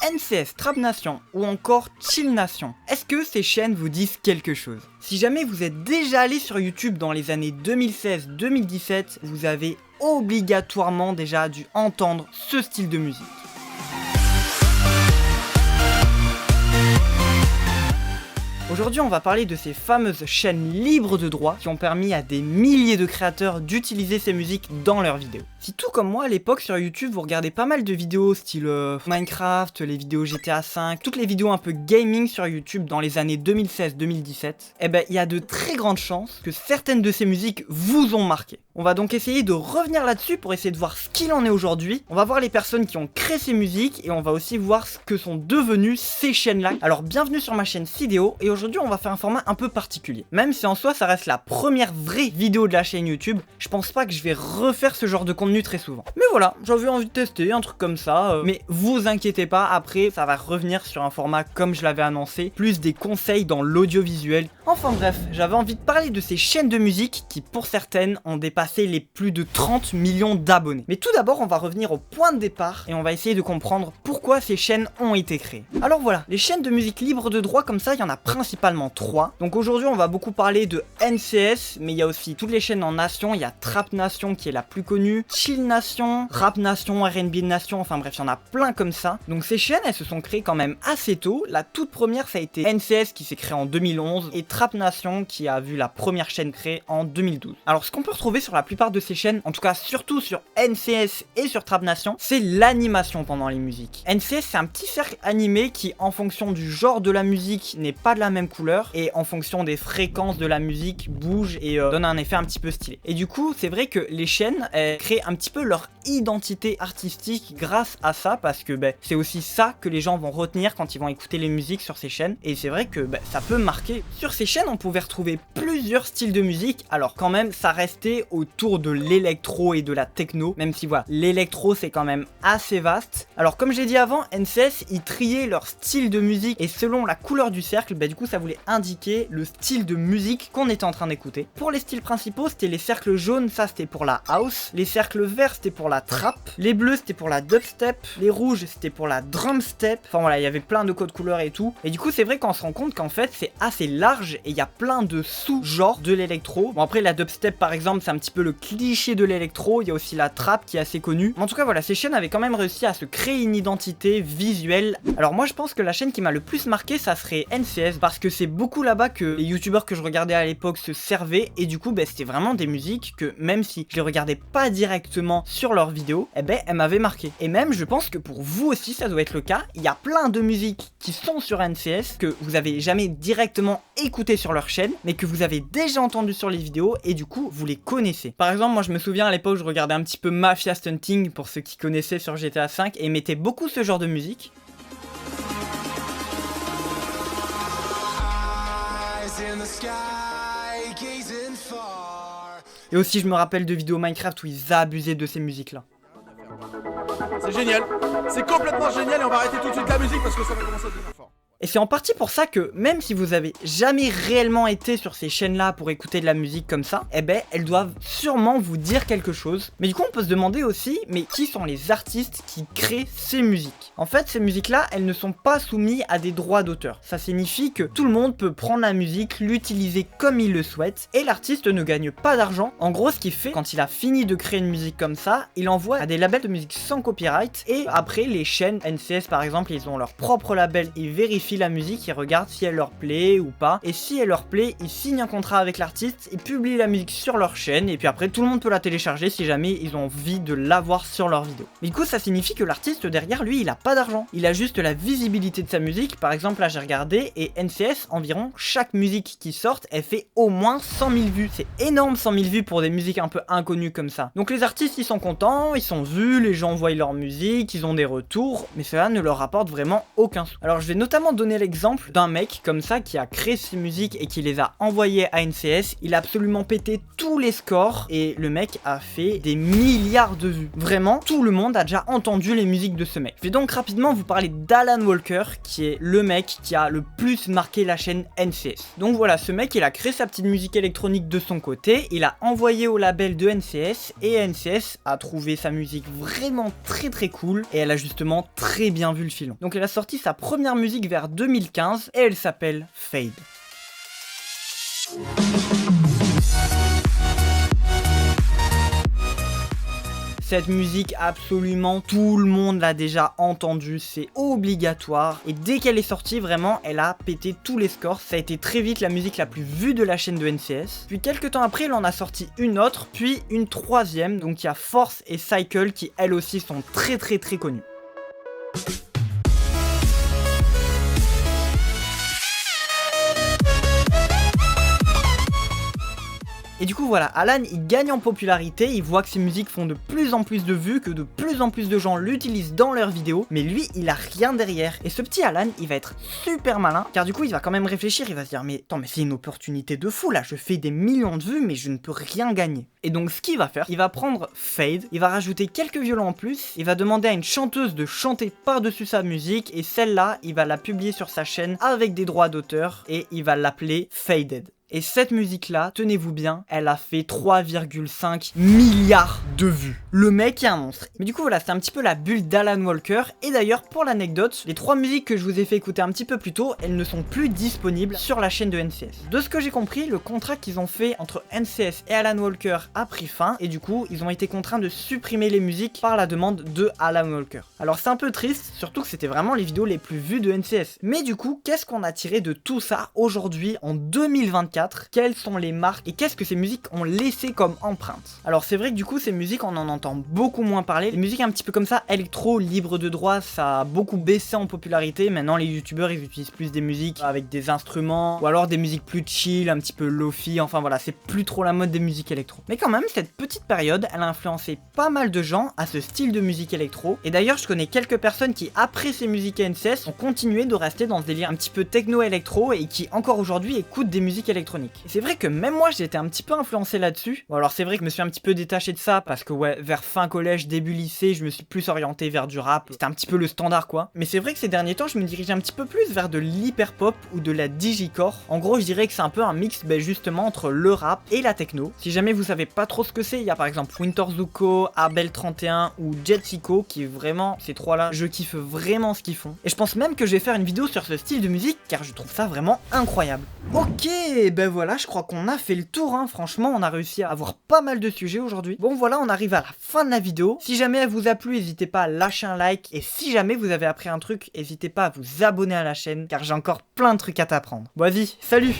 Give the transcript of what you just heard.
NCS, Trap Nation ou encore Chill Nation. Est-ce que ces chaînes vous disent quelque chose? Si jamais vous êtes déjà allé sur YouTube dans les années 2016-2017, vous avez obligatoirement déjà dû entendre ce style de musique. Aujourd'hui, on va parler de ces fameuses chaînes libres de droit qui ont permis à des milliers de créateurs d'utiliser ces musiques dans leurs vidéos. Si tout comme moi à l'époque sur YouTube, vous regardez pas mal de vidéos style Minecraft, les vidéos GTA 5, toutes les vidéos un peu gaming sur YouTube dans les années 2016-2017, eh ben il y a de très grandes chances que certaines de ces musiques vous ont marqué. On va donc essayer de revenir là-dessus pour essayer de voir ce qu'il en est aujourd'hui. On va voir les personnes qui ont créé ces musiques et on va aussi voir ce que sont devenues ces chaînes-là. Alors bienvenue sur ma chaîne Fidéo et aujourd'hui on va faire un format un peu particulier. Même si en soi ça reste la première vraie vidéo de la chaîne YouTube, je pense pas que je vais refaire ce genre de contenu très souvent. Mais voilà, j'avais envie de tester un truc comme ça, mais vous inquiétez pas, après ça va revenir sur un format comme je l'avais annoncé, plus des conseils dans l'audiovisuel. Enfin bref, j'avais envie de parler de ces chaînes de musique qui pour certaines ont dépassé les plus de 30 millions d'abonnés. Mais tout d'abord on va revenir au point de départ et on va essayer de comprendre pourquoi ces chaînes ont été créées. Alors voilà, les chaînes de musique libre de droit comme ça, il y en a principalement 3. Donc aujourd'hui on va beaucoup parler de NCS, mais il y a aussi toutes les chaînes en nation, il y a Trap Nation qui est la plus connue, Chill Nation, Rap Nation, R&B Nation, enfin bref il y en a plein comme ça. Donc ces chaînes elles se sont créées quand même assez tôt. La toute première ça a été NCS qui s'est créée en 2011 et Trap Nation qui a vu la première chaîne créée en 2012. Alors ce qu'on peut retrouver sur la plupart de ces chaînes, en tout cas surtout sur NCS et sur Trap Nation, c'est l'animation pendant les musiques. NCS c'est un petit cercle animé qui en fonction du genre de la musique n'est pas de la même couleur et en fonction des fréquences de la musique bouge et donne un effet un petit peu stylé. Et du coup c'est vrai que les chaînes créent un petit peu leur identité artistique grâce à ça parce que c'est aussi ça que les gens vont retenir quand ils vont écouter les musiques sur ces chaînes et c'est vrai que ça peut marquer. Sur ces chaînes on pouvait retrouver plusieurs styles de musique, alors quand même ça restait autour de l'électro et de la techno, même si voilà, l'électro c'est quand même assez vaste. Alors comme j'ai dit avant, NCS ils triaient leur style de musique et selon la couleur du cercle, du coup ça voulait indiquer le style de musique qu'on était en train d'écouter. Pour les styles principaux, c'était les cercles jaunes, ça c'était pour la house, les cercles verts c'était pour la trap, les bleus c'était pour la dubstep, les rouges c'était pour la drumstep, enfin voilà, il y avait plein de codes couleurs et tout, et du coup c'est vrai qu'on se rend compte qu'en fait c'est assez large et il y a plein de sous-genres de l'électro. Bon après la dubstep par exemple c'est un petit peu le cliché de l'électro, il y a aussi la trap qui est assez connue. En tout cas voilà, ces chaînes avaient quand même réussi à se créer une identité visuelle. Alors moi je pense que la chaîne qui m'a le plus marqué ça serait NCS parce que c'est beaucoup là-bas que les youtubeurs que je regardais à l'époque se servaient et du coup c'était vraiment des musiques que même si je les regardais pas directement sur leurs vidéos, elles m'avaient marqué. Et même je pense que pour vous aussi ça doit être le cas, il y a plein de musiques qui sont sur NCS que vous avez jamais directement écouté sur leur chaîne mais que vous avez déjà entendu sur les vidéos et du coup vous les connaissez. Par exemple moi je me souviens à l'époque je regardais un petit peu Mafia Stunting pour ceux qui connaissaient sur GTA 5 et mettait beaucoup ce genre de musique. Et aussi je me rappelle de vidéos Minecraft où ils abusaient de ces musiques là. C'est génial, c'est complètement génial et on va arrêter tout de suite la musique parce que ça va commencer à devenir fort. Et c'est en partie pour ça que même si vous avez jamais réellement été sur ces chaînes-là pour écouter de la musique comme ça, elles doivent sûrement vous dire quelque chose. Mais du coup, on peut se demander aussi, mais qui sont les artistes qui créent ces musiques? En fait, ces musiques-là, elles ne sont pas soumises à des droits d'auteur. Ça signifie que tout le monde peut prendre la musique, l'utiliser comme il le souhaite, et l'artiste ne gagne pas d'argent. En gros, ce qu'il fait, quand il a fini de créer une musique comme ça, il envoie à des labels de musique sans copyright, et après, les chaînes NCS par exemple, ils ont leur propre label, ils vérifient la musique, ils regardent si elle leur plaît ou pas, et si elle leur plaît, ils signent un contrat avec l'artiste, ils publient la musique sur leur chaîne, et puis après tout le monde peut la télécharger si jamais ils ont envie de l'avoir sur leur vidéo. Mais du coup ça signifie que l'artiste derrière lui il a pas d'argent, il a juste la visibilité de sa musique. Par exemple là j'ai regardé et NCS environ chaque musique qui sort elle fait au moins 100 000 vues, c'est énorme 100 000 vues pour des musiques un peu inconnues comme ça. Donc les artistes ils sont contents, ils sont vus, les gens voient leur musique, ils ont des retours, mais cela ne leur rapporte vraiment aucun sou. Alors je vais notamment donner donner l'exemple d'un mec comme ça qui a créé ses musiques et qui les a envoyées à NCS, il a absolument pété tous les scores et le mec a fait des milliards de vues. Vraiment, tout le monde a déjà entendu les musiques de ce mec. Je vais donc rapidement vous parler d'Alan Walker, qui est le mec qui a le plus marqué la chaîne NCS. Donc voilà, ce mec, il a créé sa petite musique électronique de son côté, il a envoyé au label de NCS et NCS a trouvé sa musique vraiment très cool et elle a justement très bien vu le filon. Donc elle a sorti sa première musique vers 2015 et elle s'appelle Fade. Cette musique, absolument tout le monde l'a déjà entendue, c'est obligatoire. Et dès qu'elle est sortie, vraiment, elle a pété tous les scores. Ça a été très vite la musique la plus vue de la chaîne de NCS. Puis quelques temps après, il en a sorti une autre, puis une troisième. Donc il y a Force et Cycle qui, elles aussi, sont très connues. Et du coup voilà, Alan il gagne en popularité, il voit que ses musiques font de plus en plus de vues, que de plus en plus de gens l'utilisent dans leurs vidéos, mais lui il a rien derrière. Et ce petit Alan il va être super malin, car du coup il va quand même réfléchir, il va se dire mais attends mais c'est une opportunité de fou là, je fais des millions de vues mais je ne peux rien gagner. Et donc ce qu'il va faire, il va prendre Fade, il va rajouter quelques violons en plus, il va demander à une chanteuse de chanter par-dessus sa musique, et celle-là il va la publier sur sa chaîne avec des droits d'auteur, et il va l'appeler Faded. Et cette musique-là, tenez-vous bien, elle a fait 3,5 milliards de vues. Le mec est un monstre. Mais du coup, voilà, c'est un petit peu la bulle d'Alan Walker. Et d'ailleurs, pour l'anecdote, les 3 musiques que je vous ai fait écouter un petit peu plus tôt, elles ne sont plus disponibles sur la chaîne de NCS. De ce que j'ai compris, le contrat qu'ils ont fait entre NCS et Alan Walker a pris fin. Et du coup, ils ont été contraints de supprimer les musiques par la demande de Alan Walker. Alors c'est un peu triste, surtout que c'était vraiment les vidéos les plus vues de NCS. Mais du coup, qu'est-ce qu'on a tiré de tout ça aujourd'hui, en 2024 ? Quelles sont les marques et qu'est-ce que ces musiques ont laissé comme empreinte? Alors c'est vrai que du coup ces musiques on en entend beaucoup moins parler. Les musiques un petit peu comme ça, électro, libre de droit, ça a beaucoup baissé en popularité. Maintenant les youtubeurs ils utilisent plus des musiques avec des instruments ou alors des musiques plus chill, un petit peu lofi, enfin voilà, c'est plus trop la mode des musiques électro. Mais quand même cette petite période elle a influencé pas mal de gens à ce style de musique électro. Et d'ailleurs je connais quelques personnes qui après ces musiques NCS ont continué de rester dans ce délire un petit peu techno-électro et qui encore aujourd'hui écoutent des musiques électroniques. Et c'est vrai que même moi j'ai été un petit peu influencé là-dessus. Bon alors c'est vrai que je me suis un petit peu détaché de ça parce que ouais, vers fin collège, début lycée, je me suis plus orienté vers du rap. C'était un petit peu le standard quoi. Mais c'est vrai que ces derniers temps je me dirigeais un petit peu plus vers de l'hyper pop ou de la digicore. En gros je dirais que c'est un peu un mix justement entre le rap et la techno. Si jamais vous savez pas trop ce que c'est, il y a par exemple Winter Zuko, Abel31 ou Jetsiko qui vraiment, ces trois là, je kiffe vraiment ce qu'ils font. Et je pense même que je vais faire une vidéo sur ce style de musique car je trouve ça vraiment incroyable. Ok, ben voilà, je crois qu'on a fait le tour, hein. Franchement, on a réussi à avoir pas mal de sujets aujourd'hui. Bon voilà, on arrive à la fin de la vidéo. Si jamais elle vous a plu, n'hésitez pas à lâcher un like. Et si jamais vous avez appris un truc, n'hésitez pas à vous abonner à la chaîne, car j'ai encore plein de trucs à t'apprendre. Bon, vas-y, salut!